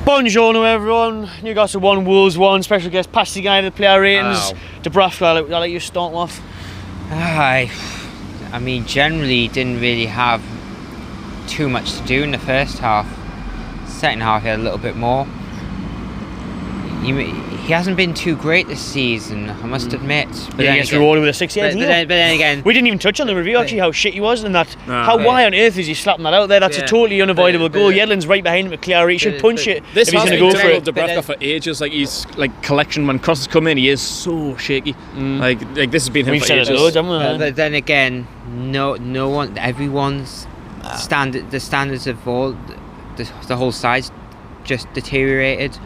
Buongiorno everyone, Newcastle 1, Wolves 1, special guest Pasty Guy to the player ratings. Dubravka, I'll let you start off. I mean, generally didn't really have too much to do in the first half. Second half he had a little bit more. He hasn't been too great this season, I must admit. But yeah, he gets rewarded with a 6 years. But then again, we didn't even touch on the review actually how shit he was, and that why on earth is he slapping that out there? That's a totally unavoidable goal. Yedlin's right behind him with clear. He should punch it if he's going to go for it. Dubravka for ages, like he's like collection when crosses come in, he is so shaky. Like this has been him for ages. Loads, haven't we? But then again, no one, everyone's the standards of all the whole side's just deteriorated.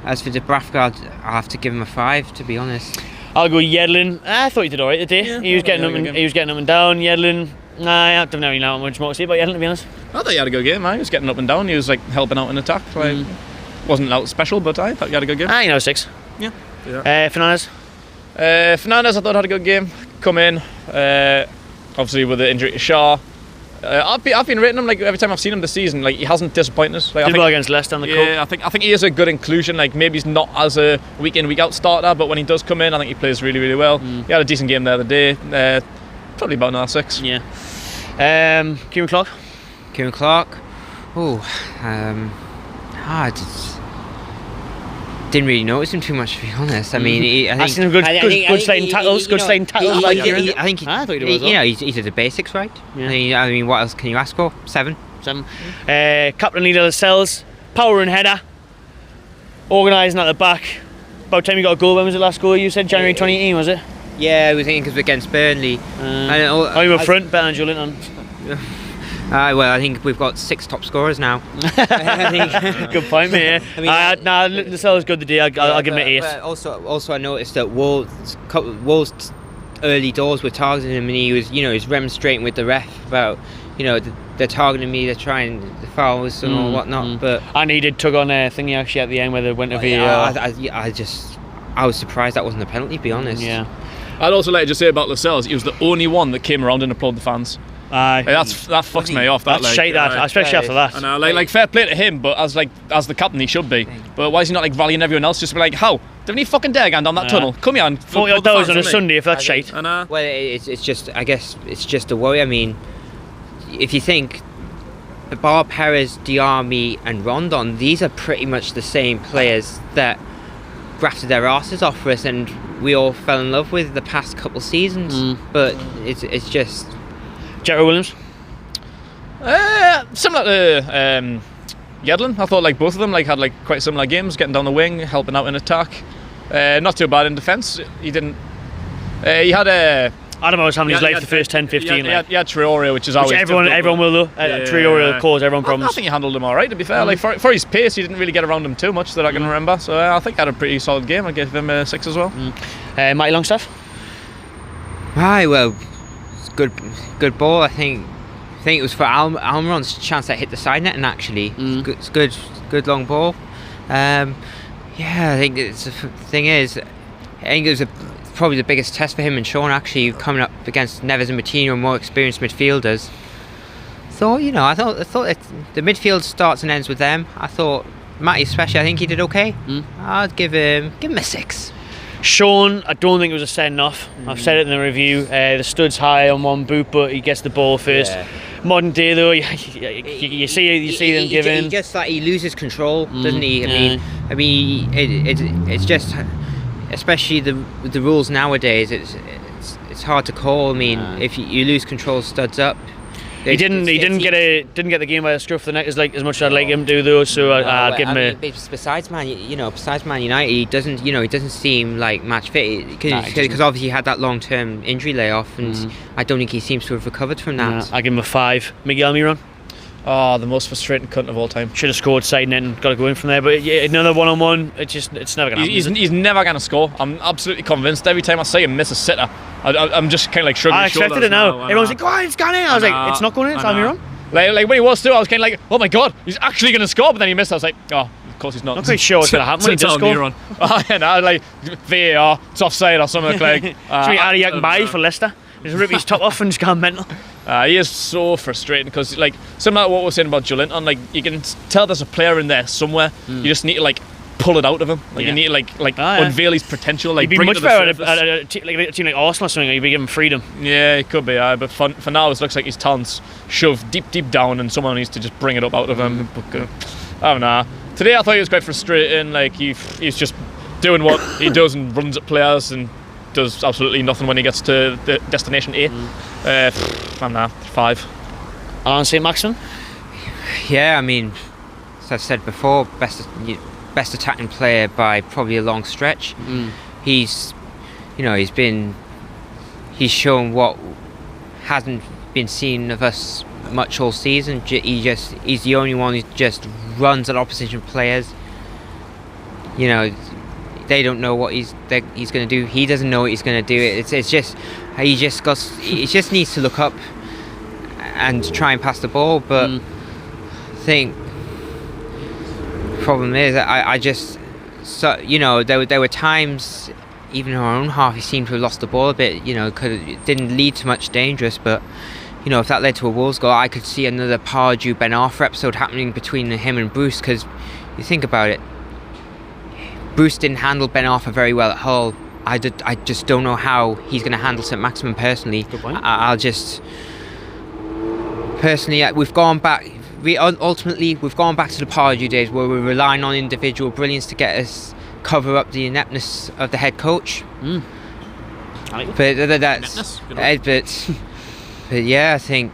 As for Dubravka, I'll have to give him a 5, to be honest. I'll go Yedlin. I thought he did alright today. Yeah, he was getting up and down. Yedlin. I don't really know much more to say about Yedlin, to be honest. I thought he had a good game. He was getting up and down. He was like helping out in attack. Like, wasn't out special, but I thought he had a good game. 6. Yeah. Fernandes. Fernandes, I thought had a good game. Come in, obviously with the injury to Shaw. I've been rating him, like every time I've seen him this season, like he hasn't disappointed us. Like, Did well against Leicester on the cup. Yeah, I think he is a good inclusion. Like maybe he's not as a week in week out starter, but when he does come in, I think he plays really really well. He had a decent game the other day. Probably about another 6. Yeah. Kieran Clark. Kieran Clark. Didn't really notice him too much, to be honest. I mean, I think good sliding tackles. Good sliding tackles. I think I thought he did well. He did the basics right. Yeah. I mean, what else can you ask for? 7. Captain leader of the cells. Power and header. Organising at the back. About time you got a goal. When was the last goal? You said January 2018, was it? Yeah, I was thinking because we're against Burnley. You were front, better than Julian. Well, I think we've got 6 top scorers now. Good point, mate. The cell was good today. I'll give him an 8. But also, I noticed that Wolves' early doors were targeting him, and he was remonstrating with the ref about, they're targeting me, they're trying the fouls and all whatnot. And he did tug on a thingy actually at the end where they went to VAR. I was surprised that wasn't a penalty, to be honest. Yeah. I'd also like to just say about Lascelles, he was the only one that came around and applauded the fans. That fucks me off. That's shite, especially after that. And like fair play to him, but as the captain he should be. But why is he not like rallying everyone else? Just be like, how? Didn't he fucking dare go down that tunnel? Come here and $40 on a Sunday if that's shite. Well, it's just, I guess it's just a worry. I mean, if you think Bar Perez, Diarmi and Rondon, these are pretty much the same players that grafted their asses off for us and we all fell in love with the past couple seasons. But it's just Jarrett Williams. Similar to Yedlin. I thought like both of them had like quite similar games, getting down the wing, helping out in attack. Not too bad in defence. He didn't. He had Adam was having his life the first 10-15. He had Traore, which is always everyone will though. Traore will cause everyone problems. I think he handled him alright, to be fair. Like for his pace, he didn't really get around him too much that I can remember. So I think he had a pretty solid game. I gave him a 6 as well. Matty Longstaff. Well, it's good ball. I think it was for Almiron's chance that hit the side net, and actually it's good long ball. I think the thing is, I think it was probably the biggest test for him and Sean, actually coming up against Neves and Martino, more experienced midfielders. So I thought that the midfield starts and ends with them. I thought Matty especially, I think he did okay. I'd give him a 6. Sean, I don't think it was a send off. I've said it in the review. The stud's high on one boot, but he gets the ball first. Modern day though, you see them giving. He just he loses control, doesn't he? I mean, it's just, especially the rules nowadays. It's hard to call. I mean, if you lose control, studs up. He didn't get the game by the scruff of the neck as much as I'd like him to do though. So I'll give him a. Besides Man United, he doesn't seem like match fit because obviously he had that long-term injury layoff, and I don't think he seems to have recovered from that. I'll give him a 5. Miguel Miron. Oh, the most frustrating cunt of all time. Should have scored side net and got to go in from there, but another one-on-one, it's never going to happen. He's never going to score. I'm absolutely convinced. Every time I see him miss a sitter, I'm just kind of like shrugging my shoulders. I expected it now. Everyone's like, go on, it's gone in. I was like, it's not going in, it's Almiron. Like when he was too, I was kind of like, oh my god, he's actually going to score, but then he missed. I was like, oh, of course he's not. Not quite sure what's going to happen when he does score. Like VAR, it's offside or something like. Should be Ari Yakin for Leicester. Just rip his top off and just go mental. He is so frustrating because, like, similar to what we're saying about Joelinton, like, you can tell there's a player in there somewhere. You just need to, like, pull it out of him. Like, you need to, like unveil his potential. Like, he'd be bring much it to the better surface. at a team like Arsenal or something. You'd be giving freedom. Yeah, it could be. But for now, it looks like his talent's shoved deep down, and someone needs to just bring it up out of him. But, I don't know. Today, I thought he was quite frustrating. Like, he's just doing what he does and runs at players and does absolutely nothing when he gets to the destination A. I don't know, 5. Alan St. Maximin? Yeah, I mean, as I've said before, best attacking player by probably a long stretch. He's shown what hasn't been seen of us much all season. He's the only one who just runs at opposition players. You know, they don't know what he's going to do. He doesn't know what he's going to do. It's just he just needs to look up and try and pass the ball. But I think the problem is there were times even in our own half he seemed to have lost the ball a bit. You know, didn't lead to much dangerous, but. You know, if that led to a Wolves goal, I could see another Pardew Ben Arthur episode happening between him and Bruce. Because you think about it, Bruce didn't handle Ben Arthur very well at Hull. I just don't know how he's going to handle St. Maximin personally. Good point. We've gone back. Ultimately, we've gone back to the Pardew days where we're relying on individual brilliance to get us cover up the ineptness of the head coach. I like it. But yeah, I think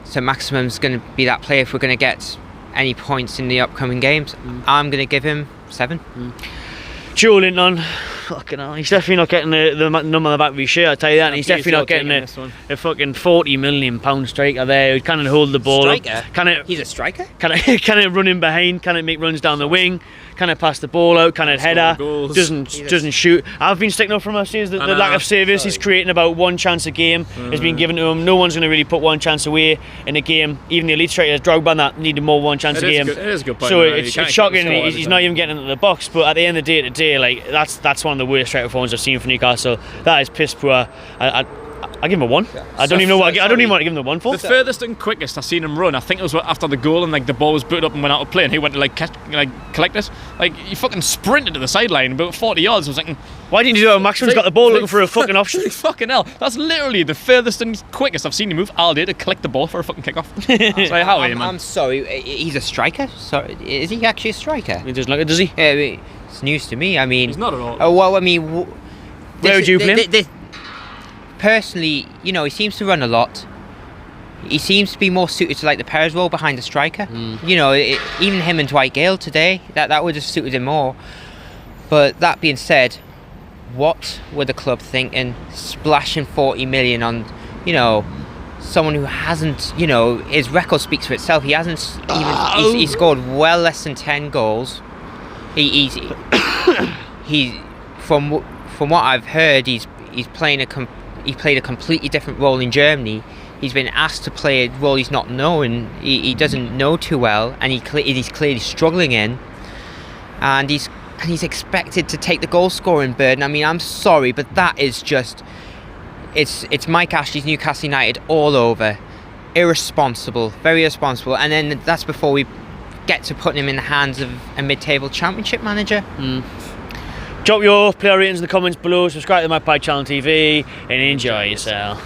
St. Maximin's going to be that player if we're going to get any points in the upcoming games. I'm going to give him 7. Joelinton, fucking hell, he's definitely not getting the number on the back of his shirt, I tell you that. And he's definitely not getting a fucking £40 million striker there who can hold the ball. He's a striker? Can it run in behind? Can it make runs down the wing? Can it pass the ball out? Can it header? Doesn't shoot. I've been sticking up for him last year. The lack of service. He's creating about 1 chance a game has been given to him. No one's going to really put 1 chance away in a game. Even the elite strikers, Drogba and that, needed more 1 chance a game. It is a good point. So it's shocking he's not even getting into the box. But at the end of the day, like that's one of the worst striker performances I've seen for Newcastle. That is piss poor. I give him a 1. I don't even want to give him the 1 for. The furthest and quickest I've seen him run, I think it was after the goal and like the ball was booted up and went out of play and he went to collect it. Like he fucking sprinted to the sideline about 40 yards. I was like, why didn't you do it when Maximin's got the ball looking for a fucking option? Fucking hell, that's literally the furthest and quickest I've seen him move all day to collect the ball for a fucking kick-off. So how are you, man? I'm sorry, he's a striker? Sorry, is he actually a striker? He doesn't look it, does he? Yeah, it's news to me. I mean, he's not at all. Well, I mean, where would you play him? Personally, you know, he seems to run a lot. He seems to be more suited to like the Perez role behind the striker. You know, even him and Dwight Gale today, that would have suited him more. But that being said, what were the club thinking? Splashing 40 million on, you know, someone who hasn't, you know, his record speaks for itself. He hasn't even. He scored well less than 10 goals. He from what I've heard, he's playing he played a completely different role in Germany. He's been asked to play a role he's not known, he doesn't know too well, and he's clearly struggling in. And he's expected to take the goal scoring burden. I mean, I'm sorry, but that is just it's Mike Ashley's Newcastle United all over. Irresponsible, very irresponsible. And then that's before we get to putting him in the hands of a mid-table championship manager. Drop your player ratings in the comments below, subscribe to my Magpie Channel TV and enjoy yourself.